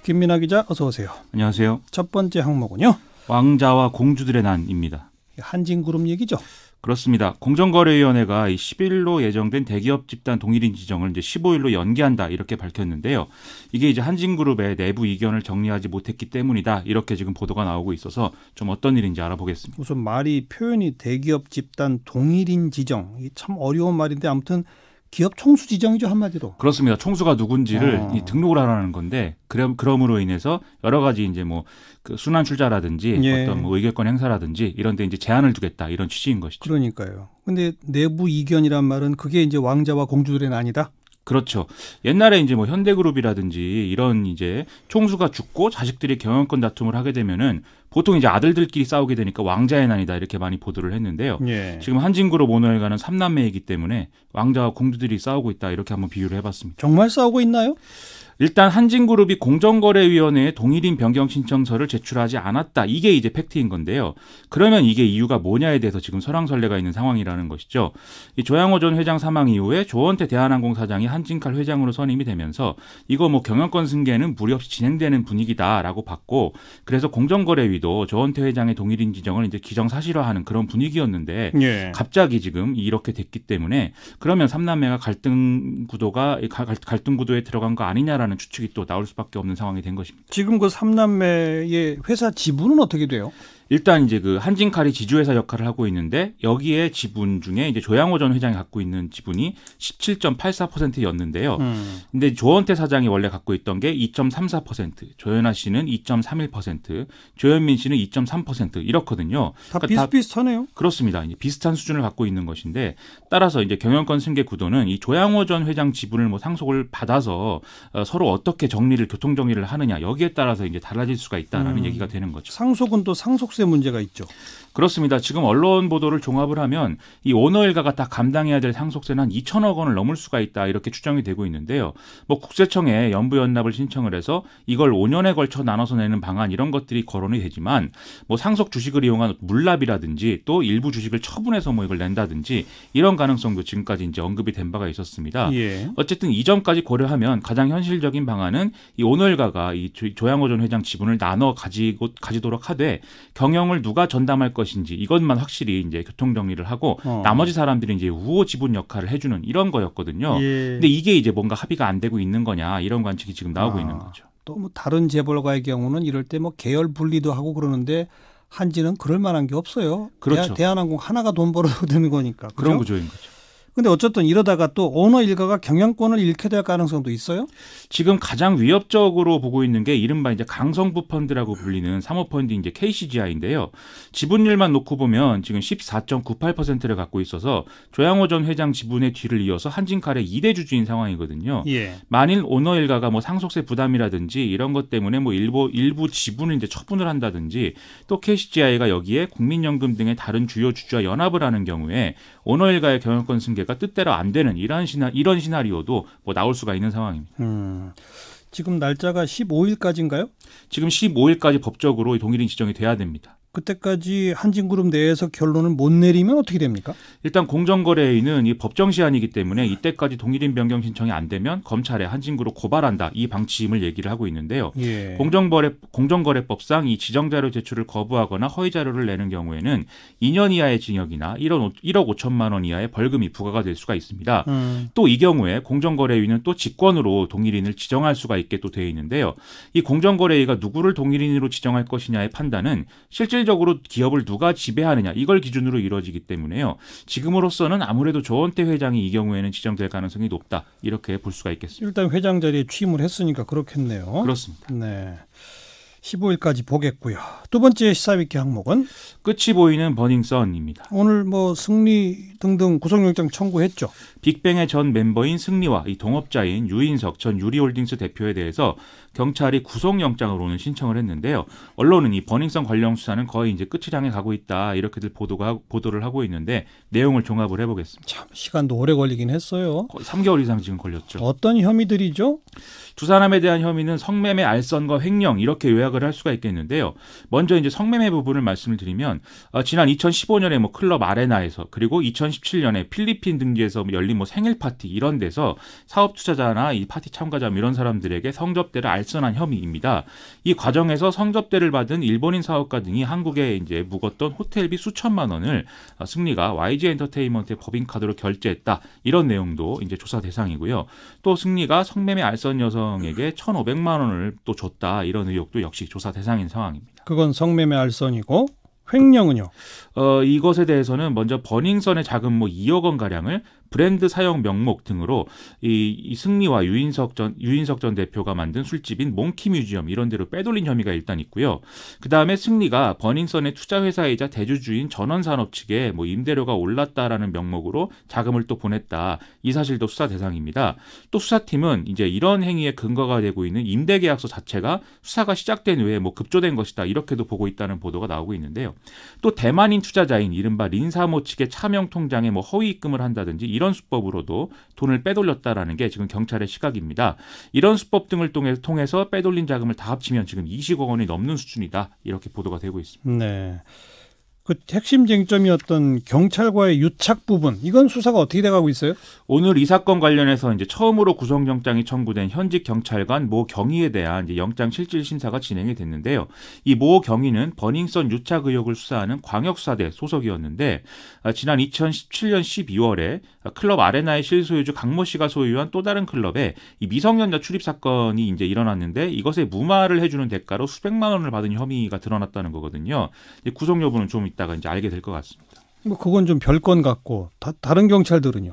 김민하 기자 어서 오세요. 안녕하세요. 첫 번째 항목은요. 왕자와 공주들의 난입니다. 한진그룹 얘기죠. 그렇습니다. 공정거래위원회가 10일로 예정된 대기업 집단 동일인 지정을 이제 15일로 연기한다 이렇게 밝혔는데요. 이게 이제 한진그룹의 내부 이견을 정리하지 못했기 때문이다. 이렇게 지금 보도가 나오고 있어서 좀 어떤 일인지 알아보겠습니다. 우선 표현이 대기업 집단 동일인 지정. 이게 참 어려운 말인데 아무튼 기업 총수 지정이죠, 한마디로. 그렇습니다. 총수가 누군지를 등록을 하라는 건데 그럼으로 인해서 여러 가지 이제 그 순환출자라든지 어떤 의결권 행사라든지 이런 데 이제 제한을 두겠다 이런 취지인 것이죠. 그러니까요. 근데 내부 이견이란 말은 그게 이제 왕자와 공주들의 난이다? 그렇죠. 옛날에 이제 현대그룹이라든지 이런 이제 총수가 죽고 자식들이 경영권 다툼을 하게 되면은 보통 이제 아들들끼리 싸우게 되니까 왕자의 난이다 이렇게 많이 보도를 했는데요. 지금 한진그룹 오너일가는 3남매이기 때문에 왕자와 공주들이 싸우고 있다 이렇게 한번 비유를 해봤습니다. 정말 싸우고 있나요? 일단 한진그룹이 공정거래위원회에 동일인 변경 신청서를 제출하지 않았다. 이게 이제 팩트인 건데요. 그러면 이게 이유가 뭐냐에 대해서 지금 설왕설래가 있는 상황이라는 것이죠. 이 조양호 전 회장 사망 이후에 조원태 대한항공 사장이 한진칼 회장으로 선임이 되면서 이거 경영권 승계는 무리 없이 진행되는 분위기다라고 봤고 그래서 공정거래위도 조원태 회장의 동일인 지정을 이제 기정사실화하는 그런 분위기였는데 갑자기 지금 이렇게 됐기 때문에 그러면 삼남매가 갈등 구도에 들어간 거 아니냐라는 추측이 또 나올 수밖에 없는 상황이 된 것입니다. 지금 그 삼남매의 회사 지분은 어떻게 돼요? 일단 이제 그 한진칼이 지주회사 역할을 하고 있는데 여기에 지분 중에 이제 조양호 전 회장이 갖고 있는 지분이 17.84%였는데요. 근데 조원태 사장이 원래 갖고 있던 게 2.34%, 조현아 씨는 2.31%, 조현민 씨는 2.3% 이렇거든요. 다 그러니까 비슷비슷하네요. 그렇습니다. 이제 비슷한 수준을 갖고 있는 것인데 따라서 이제 경영권 승계 구도는 이 조양호 전 회장 지분을 상속을 받아서 서로 어떻게 교통 정리를 하느냐 여기에 따라서 이제 달라질 수가 있다라는 얘기가 되는 거죠. 상속은 또 상속세 문제가 있죠. 그렇습니다. 지금 언론 보도를 종합을 하면 이 오너일가가 다 감당해야 될 상속세는 한 2천억 원을 넘을 수가 있다 이렇게 추정이 되고 있는데요. 국세청에 연부연납을 신청을 해서 이걸 5년에 걸쳐 나눠서 내는 방안 이런 것들이 거론이 되지만 상속 주식을 이용한 물납이라든지 또 일부 주식을 처분해서 이걸 낸다든지 이런 가능성도 지금까지 이제 언급이 된 바가 있었습니다. 어쨌든 이 점까지 고려하면 가장 현실적인 방안은 이 오너일가가 이 조양호 전 회장 지분을 나눠 가지도록 하되 경영을 누가 전담할 것인지 이것만 확실히 이제 교통 정리를 하고 나머지 사람들이 이제 우호 지분 역할을 해주는 이런 거였거든요. 근데 이게 이제 뭔가 합의가 안 되고 있는 거냐 이런 관측이 지금 나오고 있는 거죠. 또 다른 재벌가의 경우는 이럴 때 계열 분리도 하고 그러는데 한지는 그럴 만한 게 없어요. 그렇죠. 대한항공 하나가 돈 벌어도 되는 거니까. 그렇죠? 그런 구조인 거죠. 근데 어쨌든 이러다가 또 오너 일가가 경영권을 잃게 될 가능성도 있어요? 지금 가장 위협적으로 보고 있는 게 이른바 이제 강성부 펀드라고 불리는 사모펀드 이제 KCGI인데요. 지분율만 놓고 보면 지금 14.98%를 갖고 있어서 조양호 전 회장 지분의 뒤를 이어서 한진칼의 2대 주주인 상황이거든요. 만일 오너 일가가 상속세 부담이라든지 이런 것 때문에 일부 지분을 이제 처분을 한다든지 또 KCGI가 여기에 국민연금 등의 다른 주요 주주와 연합을 하는 경우에 오너 일가의 경영권 승계 가 뜻대로 안 되는 이런 시나리오도 나올 수가 있는 상황입니다. 지금 날짜가 15일까지인가요? 지금 15일까지 법적으로 동일인 지정이 돼야 됩니다. 그때까지 한진그룹 내에서 결론을 못 내리면 어떻게 됩니까? 일단 공정거래위는 이 법정 시한이기 때문에 이때까지 동일인 변경 신청이 안 되면 검찰에 한진그룹 고발한다 이 방침을 얘기를 하고 있는데요. 공정거래법상 이 지정자료 제출을 거부하거나 허위 자료를 내는 경우에는 2년 이하의 징역이나 1억 5천만 원 이하의 벌금이 부과가 될 수가 있습니다. 또 이 경우에 공정거래위는 또 직권으로 동일인을 지정할 수가 있게 또 되어 있는데요. 이 공정거래위가 누구를 동일인으로 지정할 것이냐의 판단은 실질적으로 기업을 누가 지배하느냐 이걸 기준으로 이루어지기 때문에요. 지금으로서는 아무래도 조원태 회장이 이 경우에는 지정될 가능성이 높다. 이렇게 볼 수가 있겠습니다. 일단 회장 자리에 취임을 했으니까 그렇겠네요. 그렇습니다. 네. 15일까지 보겠고요. 두 번째 시사위키 항목은 끝이 보이는 버닝썬입니다. 오늘 승리 등등 구속영장 청구했죠. 빅뱅의 전 멤버인 승리와 이 동업자인 유인석 전 유리홀딩스 대표에 대해서 경찰이 구속영장을 오늘 신청을 했는데요. 언론은 이 버닝썬 관련 수사는 거의 이제 끝을 향해 가고 있다 이렇게들 보도를 하고 있는데 내용을 종합을 해보겠습니다. 참 시간도 오래 걸리긴 했어요. 거의 3개월 이상 지금 걸렸죠. 어떤 혐의들이죠? 두 사람에 대한 혐의는 성매매, 알선과 횡령 이렇게 요약을 요약을 할 수가 있겠는데요. 먼저 이제 성매매 부분을 말씀을 드리면 지난 2015년에 뭐 클럽 아레나에서 그리고 2017년에 필리핀 등지에서 열린 뭐 생일 파티 이런 데서 사업 투자자나 이 파티 참가자 이런 사람들에게 성접대를 알선한 혐의입니다. 이 과정에서 성접대를 받은 일본인 사업가 등이 한국에 이제 묵었던 호텔비 수천만 원을 승리가 YG 엔터테인먼트의 법인카드로 결제했다. 이런 내용도 이제 조사 대상이고요. 또 승리가 성매매 알선 여성에게 1,500만 원을 또 줬다. 이런 의혹도 역시 조사 대상인 상황입니다. 그건 성매매 알선이고 횡령은요? 이것에 대해서는 먼저 버닝썬의 자금 뭐 2억 원 가량을 브랜드 사용 명목 등으로 이 승리와 유인석 전 대표가 만든 술집인 몽키 뮤지엄 이런 데로 빼돌린 혐의가 일단 있고요. 그 다음에 승리가 버닝썬의 투자 회사이자 대주주인 전원산업 측에 뭐 임대료가 올랐다라는 명목으로 자금을 또 보냈다. 이 사실도 수사 대상입니다. 또 수사팀은 이제 이런 행위의 근거가 되고 있는 임대계약서 자체가 수사가 시작된 후에 뭐 급조된 것이다. 이렇게도 보고 있다는 보도가 나오고 있는데요. 또 대만인 투자자인 이른바 린사모 측의 차명 통장에 뭐 허위 입금을 한다든지 이런 수법으로도 돈을 빼돌렸다라는 게 지금 경찰의 시각입니다. 이런 수법 등을 통해서 빼돌린 자금을 다 합치면 지금 20억 원이 넘는 수준이다. 이렇게 보도가 되고 있습니다. 네. 그 핵심 쟁점이었던 경찰과의 유착 부분, 이건 수사가 어떻게 돼가고 있어요? 오늘 이 사건 관련해서 이제 처음으로 구속영장이 청구된 현직 경찰관 모 경위에 대한 이제 영장 실질 심사가 진행이 됐는데요. 이 모 경위는 버닝썬 유착 의혹을 수사하는 광역수사대 소속이었는데 지난 2017년 12월에 클럽 아레나의 실소유주 강모 씨가 소유한 또 다른 클럽에 이 미성년자 출입 사건이 이제 일어났는데 이것에 무마를 해주는 대가로 수백만 원을 받은 혐의가 드러났다는 거거든요. 구속 여부는 좀 이따가 이제 알게 될 것 같습니다. 뭐 그건 좀 별건 같고 다른 경찰들은요?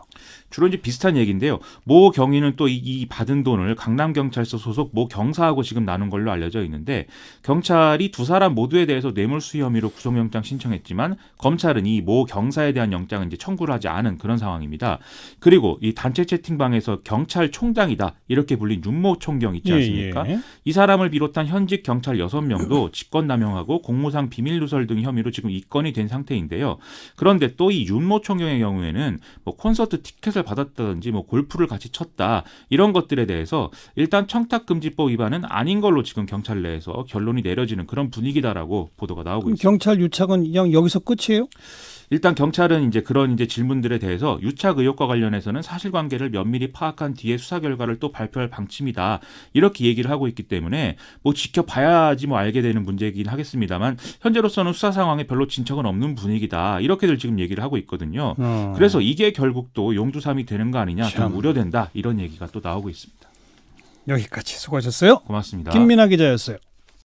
주로 이제 비슷한 얘기인데요. 모 경위는 또 이 받은 돈을 강남경찰서 소속 모 경사하고 지금 나눈 걸로 알려져 있는데 경찰이 두 사람 모두에 대해서 뇌물수수 혐의로 구속영장 신청했지만 검찰은 이 모 경사에 대한 영장은 이제 청구를 하지 않은 그런 상황입니다. 그리고 이 단체 채팅방에서 경찰총장이다 이렇게 불린 윤모 총경 있지 않습니까? 예. 이 사람을 비롯한 현직 경찰 6명도 직권남용하고 공무상 비밀누설 등 혐의로 지금 입건이 된 상태인데요. 그런데 또 이 윤모 총경의 경우에는 뭐 콘서트 티켓을 받았다든지 뭐 골프를 같이 쳤다 이런 것들에 대해서 일단 청탁금지법 위반은 아닌 걸로 지금 경찰 내에서 결론이 내려지는 그런 분위기다라고 보도가 나오고 있습니다. 경찰 유착은 그냥 여기서 끝이에요? 일단 경찰은 이제 그런 이제 질문들에 대해서 유착 의혹과 관련해서는 사실관계를 면밀히 파악한 뒤에 수사 결과를 또 발표할 방침이다 이렇게 얘기를 하고 있기 때문에 뭐 지켜봐야지 뭐 알게 되는 문제이긴 하겠습니다만 현재로서는 수사 상황에 별로 진척은 없는 분위기다 이렇게들 지금 얘기를 하고 있거든요. 그래서 이게 결국 또 용두삼이 되는 거 아니냐 좀 우려된다 이런 얘기가 또 나오고 있습니다. 여기까지 수고하셨어요. 고맙습니다. 김민하 기자였어요.